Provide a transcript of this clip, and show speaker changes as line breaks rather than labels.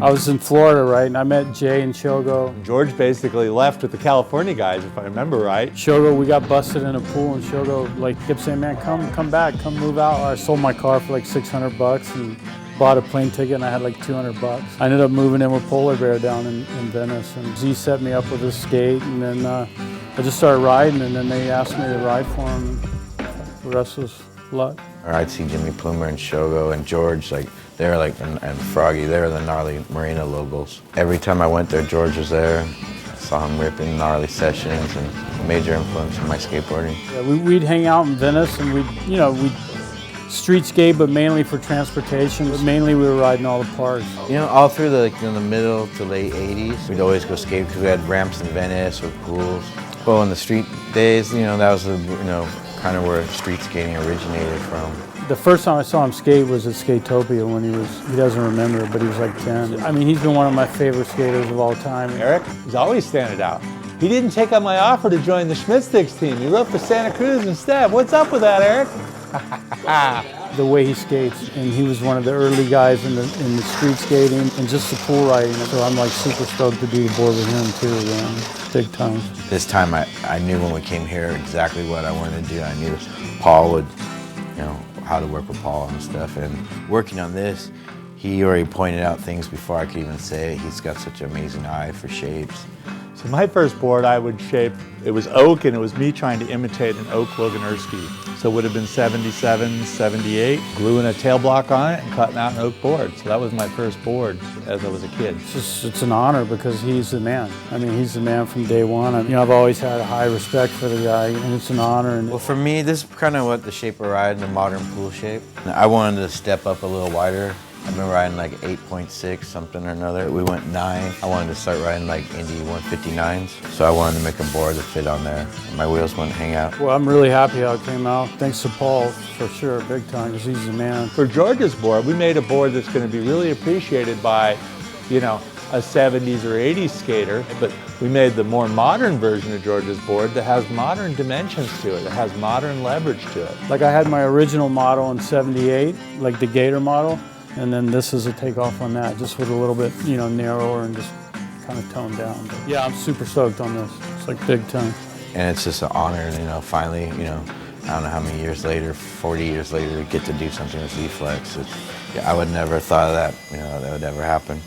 I was in Florida, right, and I met Jay and Shogo.
George basically left with the California guys, if I remember right.
Shogo, we got busted in a pool, and Shogo like kept saying, man, come back, come move out. I sold my car for like $600 and bought a plane ticket, and I had like $200. I ended up moving in with Polar Bear down in Venice, and Z set me up with his skate, and then I just started riding, and then they asked me to ride for them. The rest was luck.
I'd see Jimmy Plumer and Shogo and George, like they're like, and Froggy, they're the gnarly Marina locals. Every time I went there, George was there. I saw him ripping gnarly sessions, and a major influence in my skateboarding.
Yeah, we'd hang out in Venice, and we'd street skate, but mainly for transportation. But mainly we were riding all the parks.
You know, all through the middle to late 80s, we'd always go skate because we had ramps in Venice or pools. Well, in the street days, that was kind of where street skating originated from.
The first time I saw him skate was at Skatopia when he doesn't remember, but he was like 10. I mean, he's been one of my favorite skaters of all time.
Eric, he's always standing out. He didn't take up my offer to join the Schmitt Sticks team. He wrote for Santa Cruz instead. What's up with that, Eric?
The way he skates, and he was one of the early guys in the street skating and just the pool riding. So I'm like super stoked to do the board with him too, man. Big time.
This time I knew when we came here exactly what I wanted to do. I knew Paul would, how to work with Paul and stuff. And working on this, he already pointed out things before I could even say it. He's got such an amazing eye for shapes.
So my first board I would shape, it was oak, and it was me trying to imitate an oak Loganurski. So it would have been 77, 78, gluing a tail block on it and cutting out an oak board. So that was my first board as I was a kid.
It's an honor because he's the man. I mean, he's the man from day one. I've always had a high respect for the guy, and it's an honor.
Well, for me, this is kind of what the shape I ride, the modern pool shape. I wanted to step up a little wider. I've been riding like 8.6 something or another. We went 9. I wanted to start riding like Indy 159s. So I wanted to make a board that fit on there. And my wheels wouldn't hang out.
Well, I'm really happy how it came out. Thanks to Paul, for sure, big time, because he's the man.
For George's board, we made a board that's going to be really appreciated by, a 70s or 80s skater. But we made the more modern version of George's board that has modern dimensions to it. It has modern leverage to it.
Like I had my original model in 78, like the Gator model. And then this is a takeoff on that, just with a little bit, narrower and just kind of toned down. But yeah, I'm super stoked on this. It's like big time.
And it's just an honor, finally, I don't know how many years later, 40 years later, to get to do something with Z-Flex. I would never have thought of that, that would ever happen.